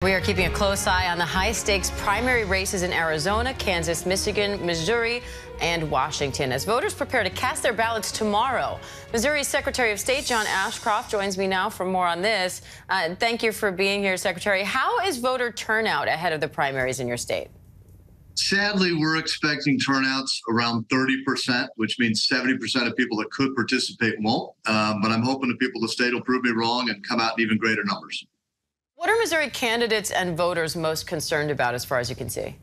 We are keeping a close eye on the high-stakes primary races in Arizona, Kansas, Michigan, Missouri, and Washington as voters prepare to cast their ballots tomorrow. Missouri's Secretary of State John Ashcroft joins me now for more on this. Thank you for being here, Secretary. How is voter turnout ahead of the primaries in your state? Sadly, we're expecting turnouts around 30%, which means 70% of people that could participate won't. But I'm hoping the people of the state will prove me wrong and come out in even greater numbers. What are Missouri candidates and voters most concerned about as far as you can see?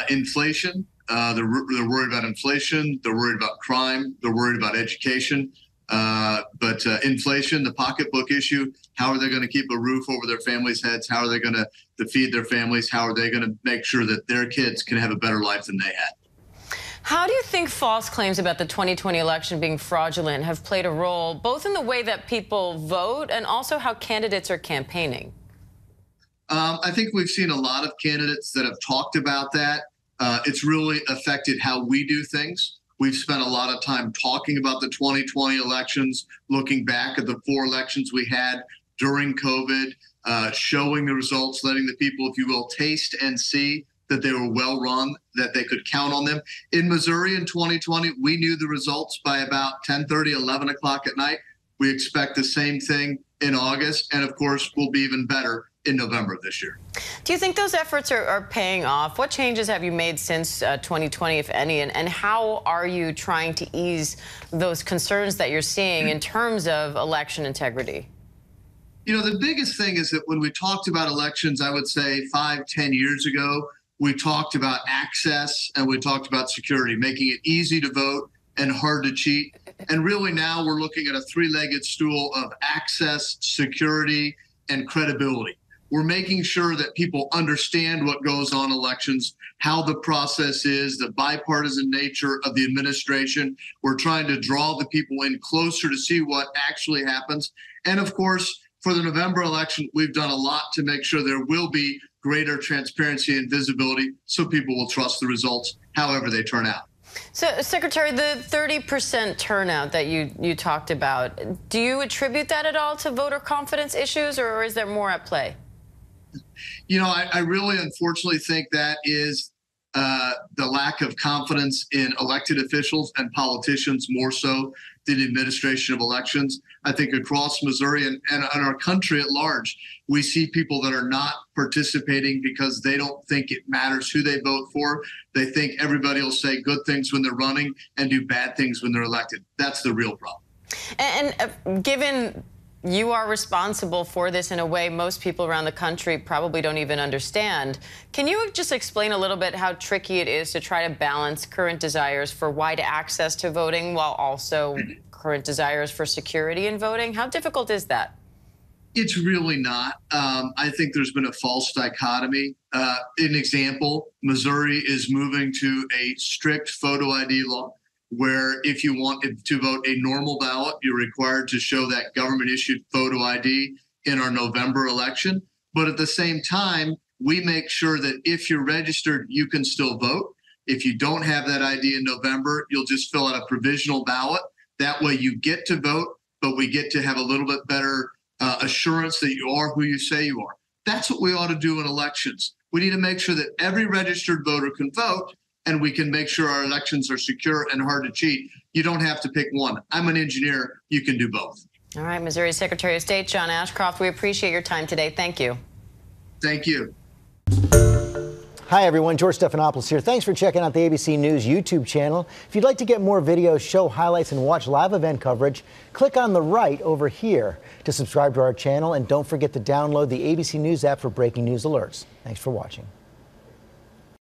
Inflation. They're worried about inflation. They're worried about crime. They're worried about education. But inflation, the pocketbook issue, how are they going to keep a roof over their families' heads? How are they going to feed their families? How are they going to make sure that their kids can have a better life than they had? How do you think false claims about the 2020 election being fraudulent have played a role both in the way that people vote and also how candidates are campaigning? I think we've seen a lot of candidates that have talked about that. It's really affected how we do things. We've spent a lot of time talking about the 2020 elections, looking back at the 4 elections we had during COVID, showing the results, letting the people, if you will, taste and see that they were well run, that they could count on them. In Missouri in 2020, we knew the results by about 10:30, 11 o'clock at night. We expect the same thing in August, and of course, we'll be even better in November of this year. Do you think those efforts are paying off? What changes have you made since 2020, if any, and how are you trying to ease those concerns that you're seeing in terms of election integrity? You know, the biggest thing is that when we talked about elections, I would say 5, 10 years ago, we talked about access and we talked about security, making it easy to vote and hard to cheat. And really now we're looking at a 3-legged stool of access, security, and credibility. We're making sure that people understand what goes on in elections, how the process is, the bipartisan nature of the administration. We're trying to draw the people in closer to see what actually happens. And of course, for the November election, we've done a lot to make sure there will be greater transparency and visibility so people will trust the results however they turn out. So, Secretary, the 30% turnout that you talked about, do you attribute that at all to voter confidence issues, or is there more at play? You know, I really unfortunately think that is the lack of confidence in elected officials and politicians more so than the administration of elections. I think across Missouri and our country at large, we see people that are not participating because they don't think it matters who they vote for. They think everybody will say good things when they're running and do bad things when they're elected. That's the real problem. And given you are responsible for this in a way most people around the country probably don't even understand, can you just explain a little bit how tricky it is to try to balance current desires for wide access to voting while also current desires for security in voting? How difficult is that? It's really not. I think there's been a false dichotomy. An example, Missouri is moving to a strict photo ID law, where if you want to vote a normal ballot, you're required to show that government-issued photo ID in our November election. But at the same time, we make sure that if you're registered, you can still vote. If you don't have that ID in November, you'll just fill out a provisional ballot. That way you get to vote, but we get to have a little bit better assurance that you are who you say you are. That's what we ought to do in elections. We need to make sure that every registered voter can vote, and we can make sure our elections are secure and hard to cheat. You don't have to pick one. I'm an engineer. You can do both. All right, Missouri Secretary of State John Ashcroft, we appreciate your time today. Thank you. Thank you. Hi, everyone. George Stephanopoulos here. Thanks for checking out the ABC News YouTube channel. If you'd like to get more videos, show highlights, and watch live event coverage, click on the right over here to subscribe to our channel. And don't forget to download the ABC News app for breaking news alerts. Thanks for watching.